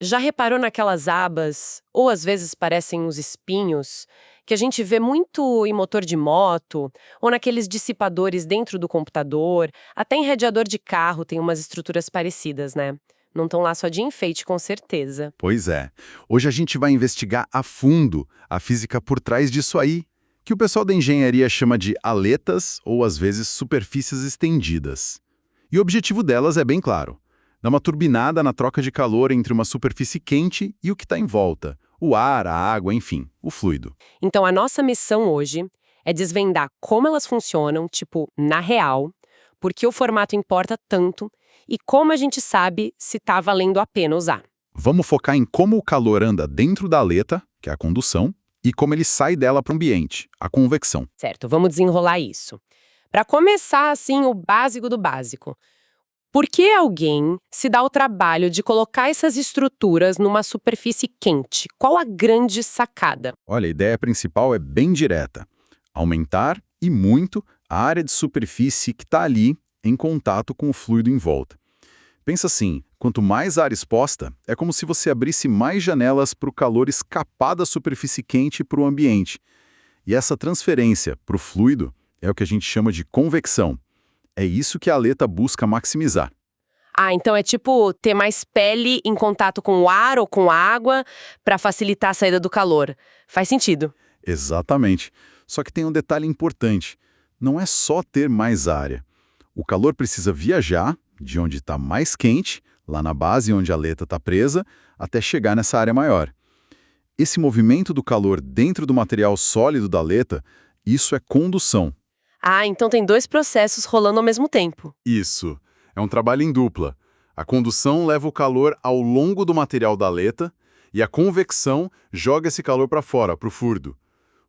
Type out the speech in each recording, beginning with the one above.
Já reparou naquelas abas, ou às vezes parecem uns espinhos, que a gente vê muito em motor de moto, ou naqueles dissipadores dentro do computador, até em radiador de carro tem umas estruturas parecidas, né? Não estão lá só de enfeite, com certeza. Pois é. Hoje a gente vai investigar a fundo a física por trás disso aí, que o pessoal da engenharia chama de aletas ou às vezes superfícies estendidas. E o objetivo delas é bem claro: dar uma turbinada na troca de calor entre uma superfície quente e o que está em volta, o ar, a água, enfim, o fluido. Então a nossa missão hoje é desvendar como elas funcionam, tipo, na real, por que o formato importa tanto e como a gente sabe se tá valendo a pena usar. Vamos focar em como o calor anda dentro da aleta, que é a condução, e como ele sai dela para o ambiente, a convecção. Certo, vamos desenrolar isso. Para começar, assim, o básico do básico. Por que alguém se dá o trabalho de colocar essas estruturas numa superfície quente? Qual a grande sacada? Olha, a ideia principal é bem direta: aumentar, e muito, a área de superfície que está ali em contato com o fluido em volta. Pensa assim, quanto mais área exposta, é como se você abrisse mais janelas para o calor escapar da superfície quente para o ambiente. E essa transferência para o fluido é o que a gente chama de convecção. É isso que a aleta busca maximizar. Ah, então é tipo ter mais pele em contato com o ar ou com a água para facilitar a saída do calor. Faz sentido. Exatamente. Só que tem um detalhe importante: não é só ter mais área. O calor precisa viajar de onde está mais quente, lá na base onde a aleta está presa, até chegar nessa área maior. Esse movimento do calor dentro do material sólido da aleta, isso é condução. Ah, então tem dois processos rolando ao mesmo tempo. Isso. É um trabalho em dupla. A condução leva o calor ao longo do material da aleta e a convecção joga esse calor para fora, para o furdo.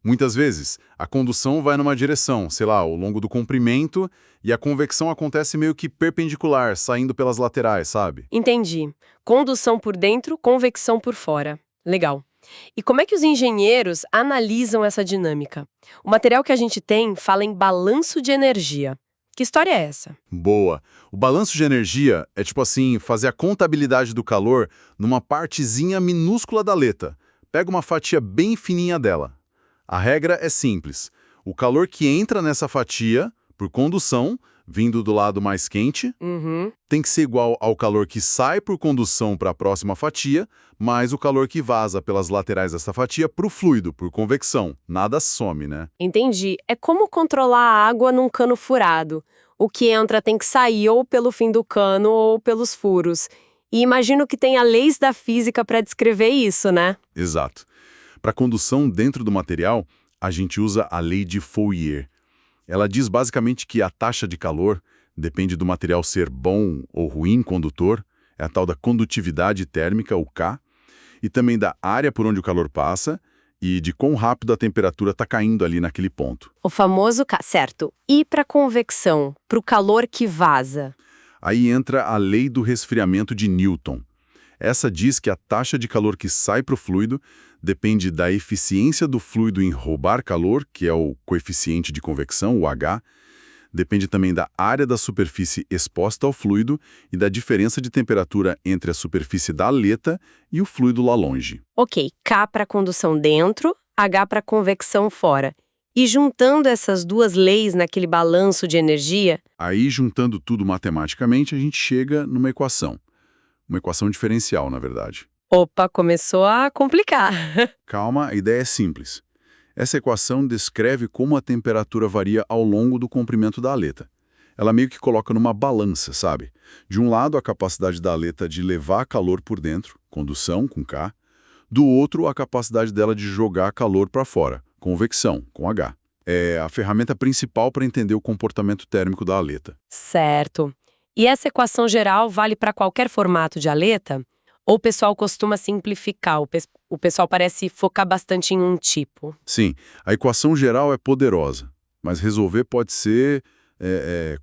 Muitas vezes, a condução vai numa direção, sei lá, ao longo do comprimento, e a convecção acontece meio que perpendicular, saindo pelas laterais, sabe? Entendi. Condução por dentro, convecção por fora. Legal. E como é que os engenheiros analisam essa dinâmica? O material que a gente tem fala em balanço de energia. Que história é essa? Boa. O balanço de energia é tipo assim, fazer a contabilidade do calor numa partezinha minúscula da aleta. Pega uma fatia bem fininha dela. A regra é simples. O calor que entra nessa fatia, por condução, vindo do lado mais quente, Uhum. tem que ser igual ao calor que sai por condução para a próxima fatia, mais o calor que vaza pelas laterais dessa fatia para o fluido, por convecção. Nada some, né? Entendi. É como controlar a água num cano furado. O que entra tem que sair ou pelo fim do cano ou pelos furos. E imagino que tenha leis da física para descrever isso, né? Exato. Para condução dentro do material, a gente usa a lei de Fourier. Ela diz basicamente que a taxa de calor depende do material ser bom ou ruim condutor, é a tal da condutividade térmica, o K, e também da área por onde o calor passa e de quão rápido a temperatura está caindo ali naquele ponto. O famoso certo. E para convecção, para o calor que vaza? Aí entra a lei do resfriamento de Newton. Essa diz que a taxa de calor que sai para o fluido depende da eficiência do fluido em roubar calor, que é o coeficiente de convecção, o H, depende também da área da superfície exposta ao fluido e da diferença de temperatura entre a superfície da aleta e o fluido lá longe. Ok, K para condução dentro, H para convecção fora. E juntando essas duas leis naquele balanço de energia, Aí, juntando tudo matematicamente, a gente chega numa equação. Uma equação diferencial, na verdade. opa, começou a complicar. Calma, a ideia é simples. Essa equação descreve como a temperatura varia ao longo do comprimento da aleta. Ela meio que coloca numa balança, sabe? De um lado, a capacidade da aleta de levar calor por dentro, condução, com K. Do outro, a capacidade dela de jogar calor para fora, convecção, com H. É a ferramenta principal para entender o comportamento térmico da aleta. Certo. E essa equação geral vale para qualquer formato de aleta? Ou o pessoal costuma simplificar? O pessoal parece focar bastante em um tipo. Sim, a equação geral é poderosa, mas resolver pode ser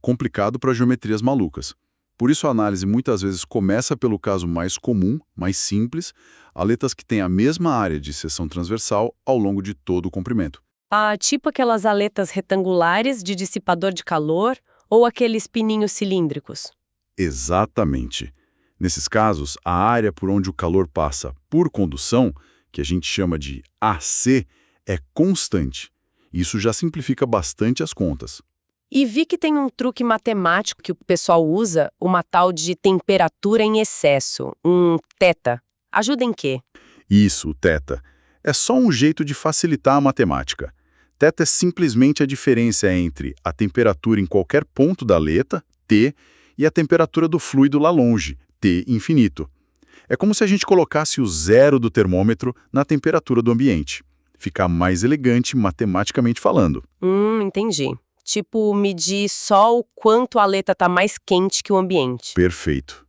complicado para geometrias malucas. Por isso a análise muitas vezes começa pelo caso mais comum, mais simples, aletas que têm a mesma área de seção transversal ao longo de todo o comprimento. Ah, tipo aquelas aletas retangulares de dissipador de calor ou aqueles pininhos cilíndricos? Exatamente. Nesses casos, a área por onde o calor passa por condução, que a gente chama de AC, é constante. Isso já simplifica bastante as contas. E vi que tem um truque matemático que o pessoal usa, uma tal de temperatura em excesso, um θ. Ajuda em quê? Isso, o θ. É só um jeito de facilitar a matemática. Θ é simplesmente a diferença entre a temperatura em qualquer ponto da aleta, T, e a temperatura do fluido lá longe, T infinito. É como se a gente colocasse o zero do termômetro na temperatura do ambiente. Fica mais elegante matematicamente falando. Entendi. Tipo, medir só o quanto a aleta está mais quente que o ambiente. Perfeito.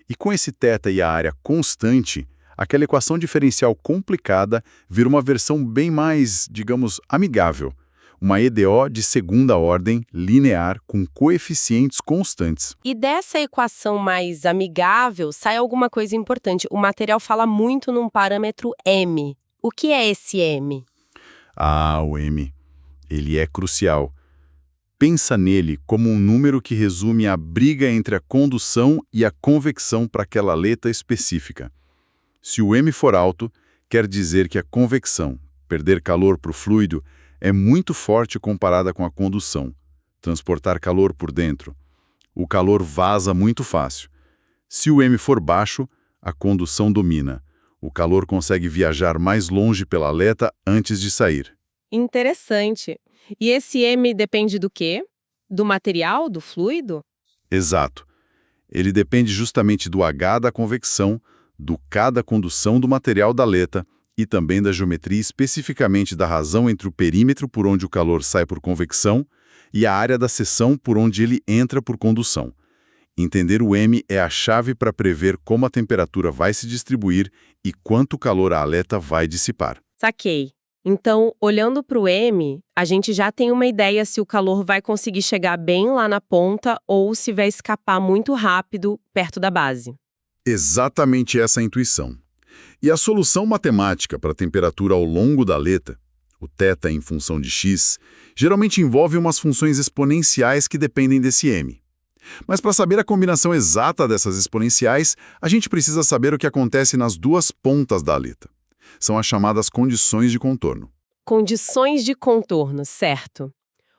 E com esse θ e a área constante, aquela equação diferencial complicada vira uma versão bem mais, digamos, amigável. Uma EDO de segunda ordem, linear, com coeficientes constantes. E dessa equação mais amigável sai alguma coisa importante. O material fala muito num parâmetro m. O que é esse m? Ah, o m. Ele é crucial. Pensa nele como um número que resume a briga entre a condução e a convecção para aquela aleta específica. Se o m for alto, quer dizer que a convecção, perder calor para o fluido, é muito forte comparada com a condução, transportar calor por dentro. O calor vaza muito fácil. Se o m for baixo, a condução domina. O calor consegue viajar mais longe pela aleta antes de sair. Interessante. E esse m depende do quê? Do material, do fluido? Exato. Ele depende justamente do H da convecção, do K da condução do material da aleta e também da geometria, especificamente da razão entre o perímetro por onde o calor sai por convecção e a área da seção por onde ele entra por condução. Entender o m é a chave para prever como a temperatura vai se distribuir e quanto calor a aleta vai dissipar. Saquei. Então, olhando para o m, a gente já tem uma ideia se o calor vai conseguir chegar bem lá na ponta ou se vai escapar muito rápido perto da base. Exatamente essa a intuição. E a solução matemática para a temperatura ao longo da aleta, o θ em função de x, geralmente envolve umas funções exponenciais que dependem desse m. Mas para saber a combinação exata dessas exponenciais, a gente precisa saber o que acontece nas duas pontas da aleta. São as chamadas condições de contorno. Condições de contorno, certo.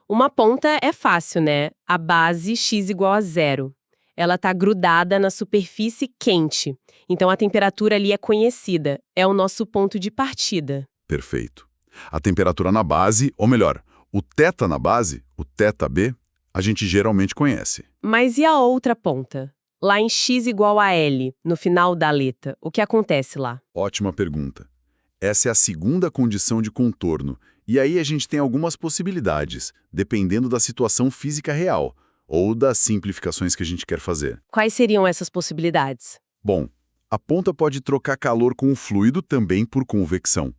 Uma ponta é fácil, né? A base x igual a zero. Ela está grudada na superfície quente, então a temperatura ali é conhecida, é o nosso ponto de partida. Perfeito. A temperatura na base, ou melhor, o θ na base, o θb, a gente geralmente conhece. Mas e a outra ponta? Lá em x igual a L, no final da aleta, o que acontece lá? Ótima pergunta. Essa é a segunda condição de contorno, e aí a gente tem algumas possibilidades, dependendo da situação física real, ou das simplificações que a gente quer fazer. Quais seriam essas possibilidades? Bom, a ponta pode trocar calor com o fluido também por convecção.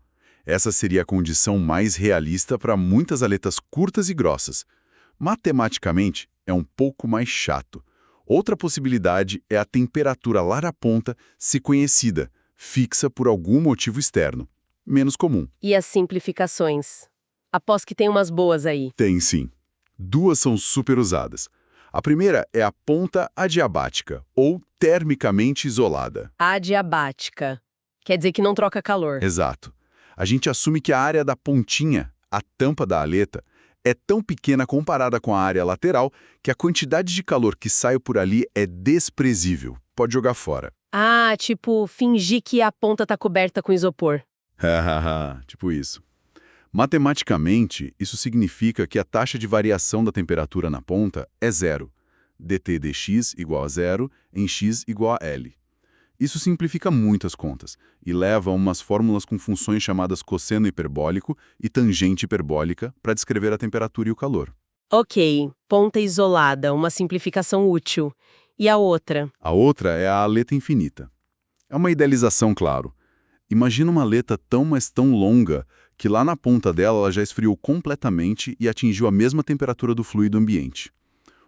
Essa seria a condição mais realista para muitas aletas curtas e grossas. Matematicamente, é um pouco mais chato. Outra possibilidade é a temperatura lá na ponta ser conhecida, fixa por algum motivo externo. Menos comum. E as simplificações? Aposto que tem umas boas aí. Tem sim. Duas são super usadas. A primeira é a ponta adiabática, ou termicamente isolada. Adiabática. Quer dizer que não troca calor. Exato. A gente assume que a área da pontinha, a tampa da aleta, é tão pequena comparada com a área lateral que a quantidade de calor que sai por ali é desprezível. Pode jogar fora. Ah, tipo, fingir que a ponta tá coberta com isopor. Hahaha, tipo isso. Matematicamente, isso significa que a taxa de variação da temperatura na ponta é zero. dt dx igual a zero em x igual a L. Isso simplifica muito as contas e leva a umas fórmulas com funções chamadas cosseno hiperbólico e tangente hiperbólica para descrever a temperatura e o calor. Ok, ponta isolada, uma simplificação útil. E a outra? A outra é a aleta infinita. É uma idealização, claro. Imagina uma aleta tão, mas tão longa que lá na ponta dela ela já esfriou completamente e atingiu a mesma temperatura do fluido ambiente.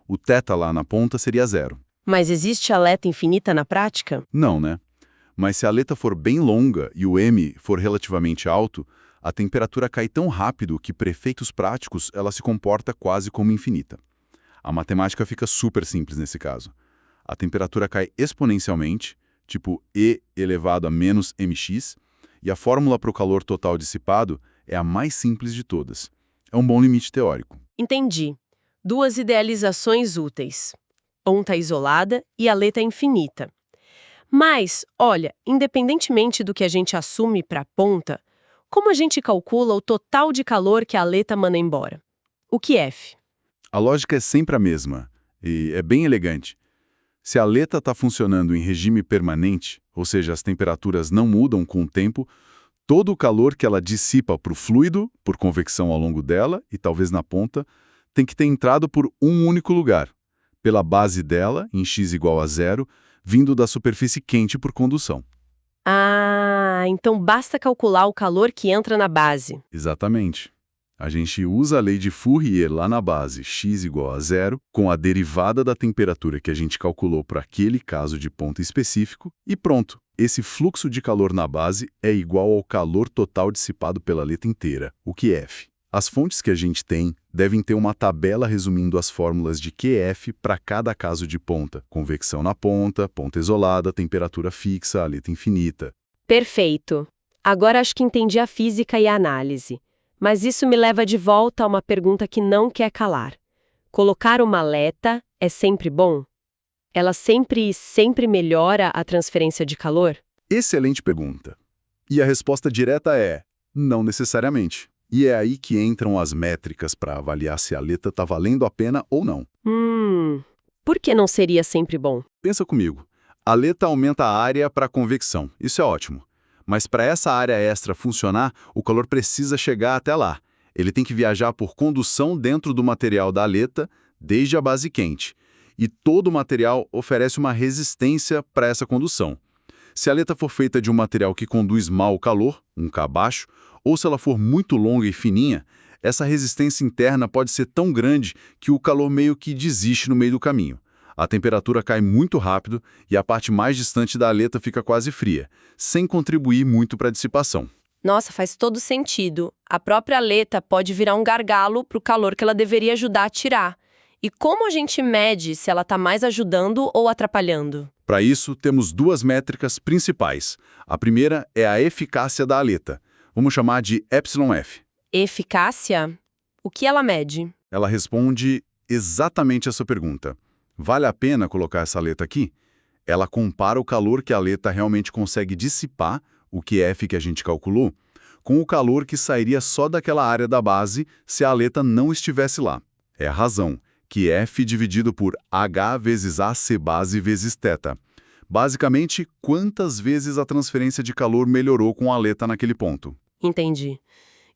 O θ lá na ponta seria zero. Mas existe aleta infinita na prática? Não, né? Mas se a aleta for bem longa e o m for relativamente alto, a temperatura cai tão rápido que, para efeitos práticos, ela se comporta quase como infinita. A matemática fica super simples nesse caso. a temperatura cai exponencialmente, tipo E elevado a menos mx, e a fórmula para o calor total dissipado é a mais simples de todas. É um bom limite teórico. Entendi. Duas idealizações úteis. Ponta isolada e aleta infinita. Mas, olha, independentemente do que a gente assume para a ponta, como a gente calcula o total de calor que a aleta manda embora? O QF. A lógica é sempre a mesma, e é bem elegante. Se a aleta está funcionando em regime permanente, ou seja, as temperaturas não mudam com o tempo, todo o calor que ela dissipa para o fluido, por convecção ao longo dela e talvez na ponta, tem que ter entrado por um único lugar, pela base dela, em x igual a zero, vindo da superfície quente por condução. Ah, então basta calcular o calor que entra na base. Exatamente. A gente usa a lei de Fourier lá na base, x igual a zero, com a derivada da temperatura que a gente calculou para aquele caso de ponto específico, e pronto. Esse fluxo de calor na base é igual ao calor total dissipado pela aleta inteira, o QF. As fontes que a gente tem devem ter uma tabela resumindo as fórmulas de QF para cada caso de ponta. Convecção na ponta, ponta isolada, temperatura fixa, aleta infinita. Perfeito. Agora acho que entendi a física e a análise. Mas isso me leva de volta a uma pergunta que não quer calar. Colocar uma aleta é sempre bom? Ela sempre melhora a transferência de calor? Excelente pergunta. E a resposta direta é: não necessariamente. E é aí que entram as métricas para avaliar se a aleta está valendo a pena ou não. Por que não seria sempre bom? Pensa comigo. A aleta aumenta a área para convecção. Isso é ótimo. Mas para essa área extra funcionar, o calor precisa chegar até lá. Ele tem que viajar por condução dentro do material da aleta, desde a base quente. E todo o material oferece uma resistência para essa condução. Se a aleta for feita de um material que conduz mal o calor, um K baixo, ou se ela for muito longa e fininha, essa resistência interna pode ser tão grande que o calor meio que desiste no meio do caminho. A temperatura cai muito rápido e a parte mais distante da aleta fica quase fria, sem contribuir muito para a dissipação. Nossa, faz todo sentido. A própria aleta pode virar um gargalo para o calor que ela deveria ajudar a tirar. E como a gente mede se ela está mais ajudando ou atrapalhando? Para isso, temos duas métricas principais. A primeira é a eficácia da aleta. Vamos chamar de εf. Eficácia? O que ela mede? Ela responde exatamente essa pergunta. Vale a pena colocar essa aleta aqui? Ela compara o calor que a aleta realmente consegue dissipar, o QF que a gente calculou, com o calor que sairia só daquela área da base se a aleta não estivesse lá. É a razão, QF dividido por H vezes AC base vezes θ. Basicamente, quantas vezes a transferência de calor melhorou com a aleta naquele ponto. Entendi.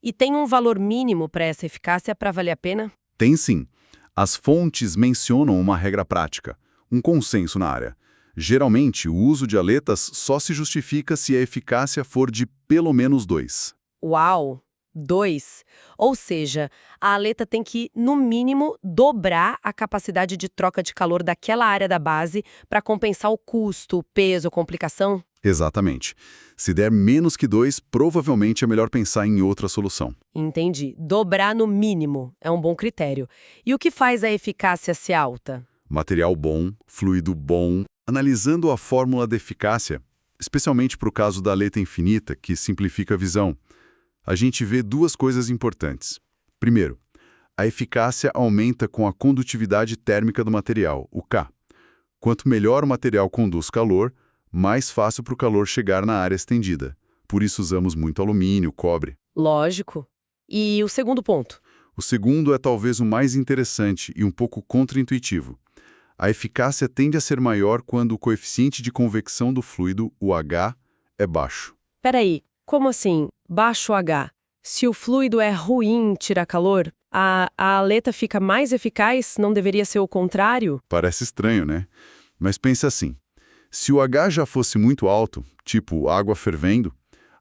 E tem um valor mínimo para essa eficácia para valer a pena? Tem sim. As fontes mencionam uma regra prática, um consenso na área. Geralmente, o uso de aletas só se justifica se a eficácia for de pelo menos 2. Uau! 2. Ou seja, a aleta tem que, no mínimo, dobrar a capacidade de troca de calor daquela área da base para compensar o custo, o peso, a complicação? Exatamente. Se der menos que 2, provavelmente é melhor pensar em outra solução. Entendi. Dobrar no mínimo é um bom critério. E o que faz a eficácia ser alta? Material bom, fluido bom. Analisando a fórmula da eficácia, especialmente para o caso da aleta infinita, que simplifica a visão, a gente vê duas coisas importantes. Primeiro, a eficácia aumenta com a condutividade térmica do material, o K. Quanto melhor o material conduz calor, mais fácil para o calor chegar na área estendida. Por isso usamos muito alumínio, cobre. Lógico. E o segundo ponto? O segundo é talvez o mais interessante e um pouco contraintuitivo. A eficácia tende a ser maior quando o coeficiente de convecção do fluido, o H, é baixo. Peraí, como assim, baixo H? Se o fluido é ruim em tirar calor, a aleta fica mais eficaz? Não deveria ser o contrário? Parece estranho, né? Mas pense assim. Se o H já fosse muito alto, tipo água fervendo,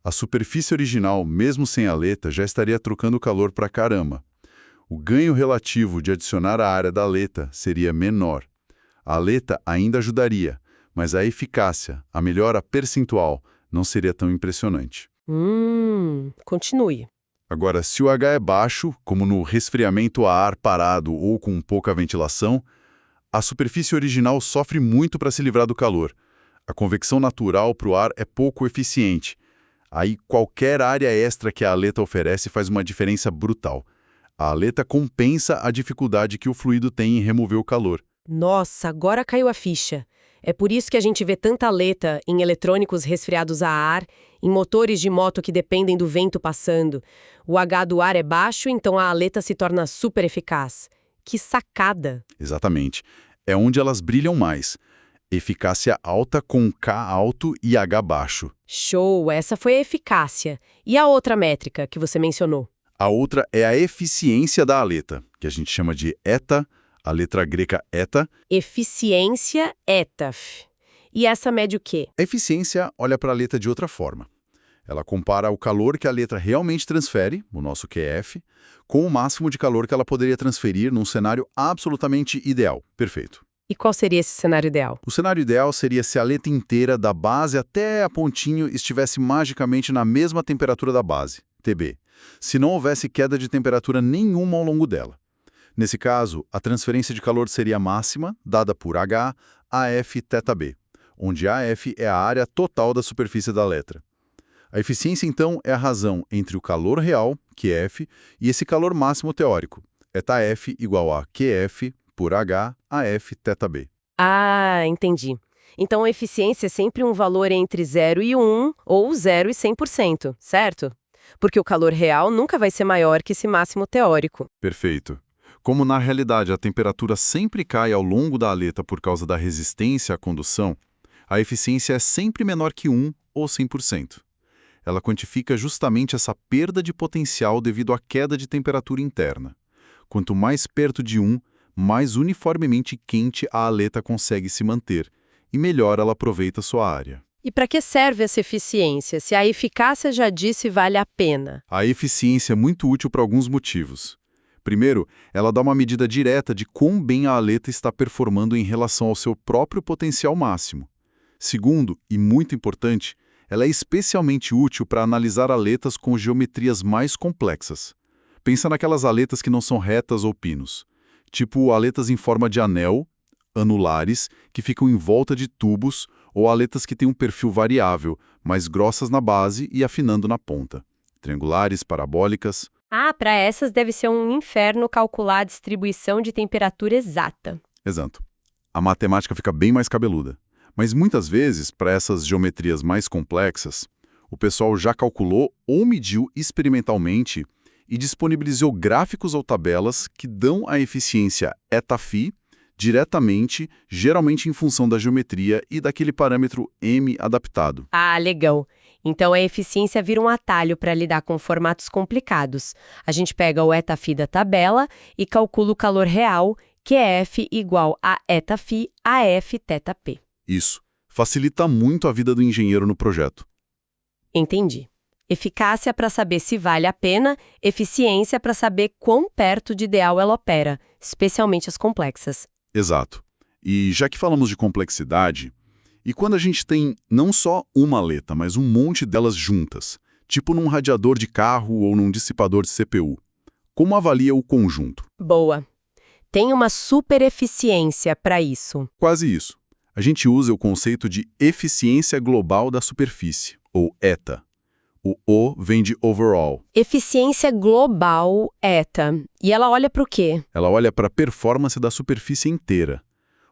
a superfície original, mesmo sem aleta, já estaria trocando calor pra caramba. O ganho relativo de adicionar a área da aleta seria menor. A aleta ainda ajudaria, mas a eficácia, a melhora percentual, não seria tão impressionante. Continue. Agora, se o H é baixo, como no resfriamento a ar parado ou com pouca ventilação, A superfície original sofre muito para se livrar do calor. A convecção natural para o ar é pouco eficiente. Aí qualquer área extra que a aleta oferece faz uma diferença brutal. A aleta compensa a dificuldade que o fluido tem em remover o calor. Nossa, agora caiu a ficha. É por isso que a gente vê tanta aleta em eletrônicos resfriados a ar, em motores de moto que dependem do vento passando. O H do ar é baixo, então a aleta se torna super eficaz. Que sacada! Exatamente. É onde elas brilham mais. Eficácia alta com K alto e H baixo. Show! Essa foi a eficácia. E a outra métrica que você mencionou? A outra é a eficiência da aleta, que a gente chama de eta, a letra grega eta. Eficiência ETAF. E essa mede o quê? A eficiência olha para a letra de outra forma. Ela compara o calor que a letra realmente transfere, o nosso QF, com o máximo de calor que ela poderia transferir num cenário absolutamente ideal. Perfeito. E qual seria esse cenário ideal? O cenário ideal seria se a letra inteira, da base até a pontinho, estivesse magicamente na mesma temperatura da base, TB, se não houvesse queda de temperatura nenhuma ao longo dela. Nesse caso, a transferência de calor seria máxima, dada por H, AF θB, onde AF é a área total da superfície da letra. A eficiência, então, é a razão entre o calor real, QF, e esse calor máximo teórico, etaF igual a QF por H, AF θB. Ah, entendi. Então a eficiência é sempre um valor entre 0 e 1 ou 0 e 100%, certo? Porque o calor real nunca vai ser maior que esse máximo teórico. Perfeito. Como na realidade a temperatura sempre cai ao longo da aleta por causa da resistência à condução, a eficiência é sempre menor que 1 ou 100%. Ela quantifica justamente essa perda de potencial devido à queda de temperatura interna. Quanto mais perto de 1, mais uniformemente quente a aleta consegue se manter, e melhor ela aproveita sua área. E para que serve essa eficiência, se a eficácia já disse vale a pena? A eficiência é muito útil para alguns motivos. Primeiro, ela dá uma medida direta de quão bem a aleta está performando em relação ao seu próprio potencial máximo. Segundo, e muito importante, ela é especialmente útil para analisar aletas com geometrias mais complexas. Pensa naquelas aletas que não são retas ou pinos, tipo aletas em forma de anel, anulares, que ficam em volta de tubos, ou aletas que têm um perfil variável, mais grossas na base e afinando na ponta. Triangulares, parabólicas. Ah, para essas deve ser um inferno calcular a distribuição de temperatura exata. Exato. A matemática fica bem mais cabeluda. Mas muitas vezes, para essas geometrias mais complexas, o pessoal já calculou ou mediu experimentalmente e disponibilizou gráficos ou tabelas que dão a eficiência etaφ diretamente, geralmente em função da geometria e daquele parâmetro m adaptado. Ah, legal. Então a eficiência vira um atalho para lidar com formatos complicados. A gente pega o etaφ da tabela e calcula o calor real, que é F igual a etaφ AF θP. Isso. Facilita muito a vida do engenheiro no projeto. Entendi. Eficácia para saber se vale a pena, eficiência para saber quão perto de ideal ela opera, especialmente as complexas. Exato. E já que falamos de complexidade, e quando a gente tem não só uma aleta, mas um monte delas juntas, tipo num radiador de carro ou num dissipador de CPU, como avalia o conjunto? Boa. Tem uma super eficiência para isso. Quase isso. A gente usa o conceito de eficiência global da superfície, ou ETA. O O vem de overall. Eficiência global, ETA. E ela olha para o quê? Ela olha para a performance da superfície inteira.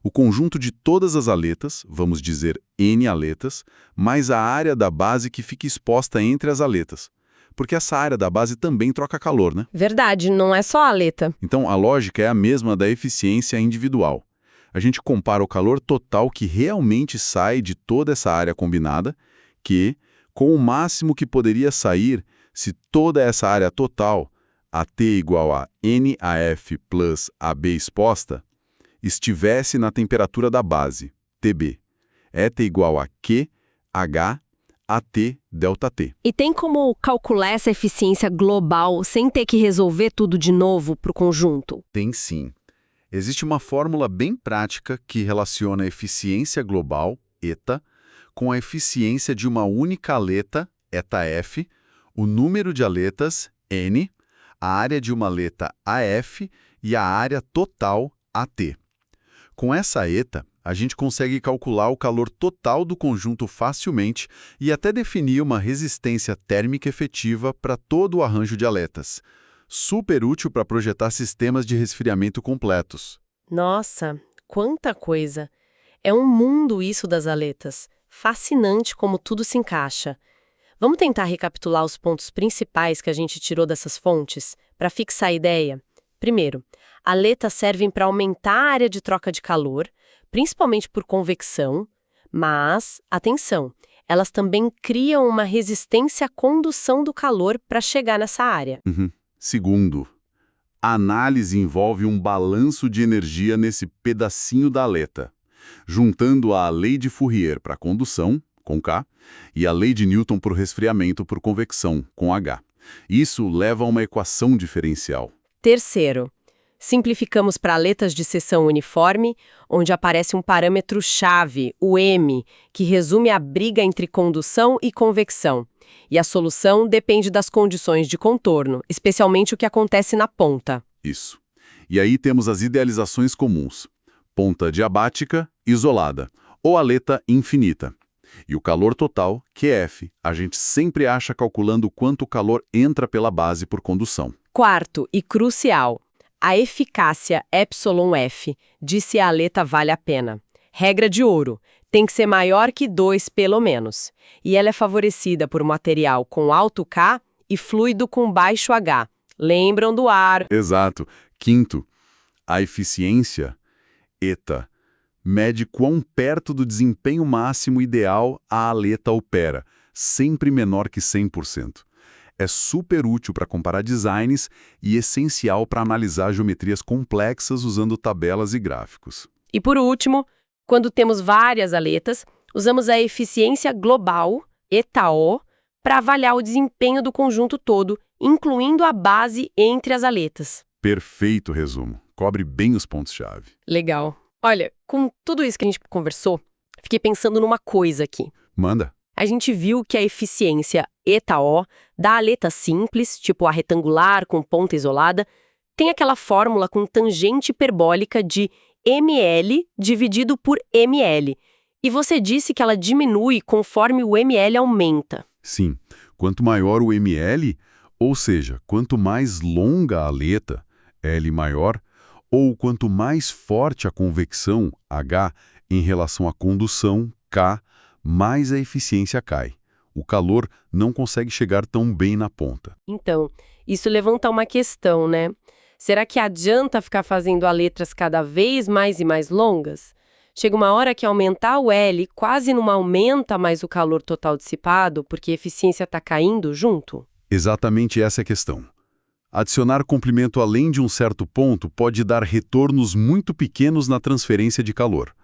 O conjunto de todas as aletas, vamos dizer N aletas, mais a área da base que fica exposta entre as aletas. Porque essa área da base também troca calor, né? Verdade, não é só a aleta. Então a lógica é a mesma da eficiência individual. A gente compara o calor total que realmente sai de toda essa área combinada, com o máximo que poderia sair se toda essa área total, AT igual a NAF plus AB exposta, estivesse na temperatura da base, TB. ETA igual a QH AT ΔT. E tem como calcular essa eficiência global sem ter que resolver tudo de novo para o conjunto? Tem sim. Existe uma fórmula bem prática que relaciona a eficiência global, ETA, com a eficiência de uma única aleta, etaF, o número de aletas, N, a área de uma aleta AF e a área total, AT. Com essa ETA, a gente consegue calcular o calor total do conjunto facilmente e até definir uma resistência térmica efetiva para todo o arranjo de aletas. Super útil para projetar sistemas de resfriamento completos. Nossa, quanta coisa! É um mundo isso das aletas. Fascinante como tudo se encaixa. Vamos tentar recapitular os pontos principais que a gente tirou dessas fontes, para fixar a ideia? Primeiro, aletas servem para aumentar a área de troca de calor, principalmente por convecção, mas, atenção, elas também criam uma resistência à condução do calor para chegar nessa área. Segundo, a análise envolve um balanço de energia nesse pedacinho da aleta, juntando a lei de Fourier para condução, com K, e a lei de Newton para o resfriamento por convecção, com H. Isso leva a uma equação diferencial. Terceiro, simplificamos para aletas de seção uniforme, onde aparece um parâmetro-chave, o M, que resume a briga entre condução e convecção. E a solução depende das condições de contorno, especialmente o que acontece na ponta. Isso. E aí temos as idealizações comuns. Ponta diabática, isolada, ou aleta infinita. E o calor total, que é F, a gente sempre acha calculando quanto calor entra pela base por condução. Quarto e crucial, a eficácia εF diz se a aleta vale a pena. Regra de ouro, tem que ser maior que 2 pelo menos. E ela é favorecida por material com alto K e fluido com baixo H. Lembram do ar? Exato. Quinto, a eficiência, ETA, mede quão perto do desempenho máximo ideal a aleta opera, sempre menor que 100%. É super útil para comparar designs e essencial para analisar geometrias complexas usando tabelas e gráficos. E por último, quando temos várias aletas, usamos a eficiência global, ETA-O, para avaliar o desempenho do conjunto todo, incluindo a base entre as aletas. Perfeito resumo. Cobre bem os pontos-chave. Legal. Olha, com tudo isso que a gente conversou, fiquei pensando numa coisa aqui. Manda. A gente viu que a eficiência ETA-O da aleta simples, tipo a retangular com ponta isolada, tem aquela fórmula com tangente hiperbólica de ml dividido por ml. E você disse que ela diminui conforme o ml aumenta. Sim. Quanto maior o ml, ou seja, quanto mais longa a aleta, L maior, ou quanto mais forte a convecção, H, em relação à condução, K, mais a eficiência cai. O calor não consegue chegar tão bem na ponta. Então, isso levanta uma questão, né? Será que adianta ficar fazendo aletas cada vez mais e mais longas? Chega uma hora que aumentar o L quase não aumenta mais o calor total dissipado, porque a eficiência está caindo junto? Exatamente essa é a questão. Adicionar comprimento além de um certo ponto pode dar retornos muito pequenos na transferência de calor.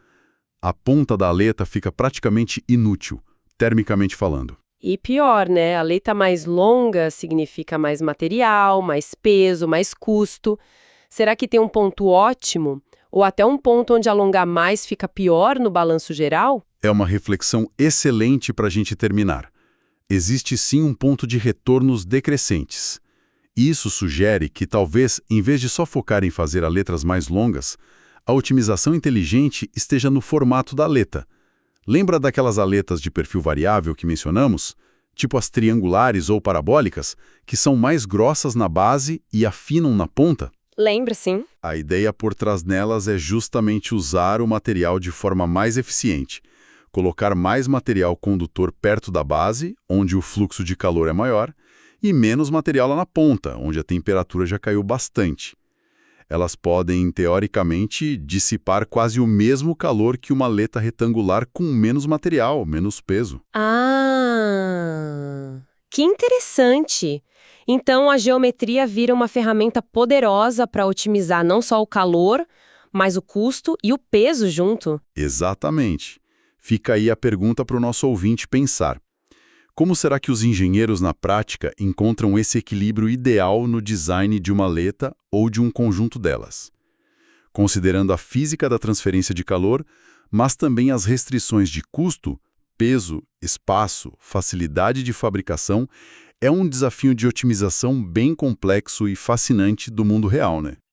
A ponta da aleta fica praticamente inútil, termicamente falando. E pior, né? A aleta mais longa significa mais material, mais peso, mais custo. Será que tem um ponto ótimo? Ou até um ponto onde alongar mais fica pior no balanço geral? É uma reflexão excelente para a gente terminar. Existe sim um ponto de retornos decrescentes. Isso sugere que talvez, em vez de só focar em fazer aletas mais longas, a otimização inteligente esteja no formato da aleta. Lembra daquelas aletas de perfil variável que mencionamos? Tipo as triangulares ou parabólicas, que são mais grossas na base e afinam na ponta? Lembra, sim. A ideia por trás nelas é justamente usar o material de forma mais eficiente. Colocar mais material condutor perto da base, onde o fluxo de calor é maior, e menos material lá na ponta, onde a temperatura já caiu bastante. Elas podem, teoricamente, dissipar quase o mesmo calor que uma aleta retangular com menos material, menos peso. Ah, que interessante! Então, a geometria vira uma ferramenta poderosa para otimizar não só o calor, mas o custo e o peso junto. Exatamente. Fica aí a pergunta para o nosso ouvinte pensar. Como será que os engenheiros, na prática, encontram esse equilíbrio ideal no design de uma aleta ou de um conjunto delas? Considerando a física da transferência de calor, mas também as restrições de custo, peso, espaço, facilidade de fabricação, é um desafio de otimização bem complexo e fascinante do mundo real, né?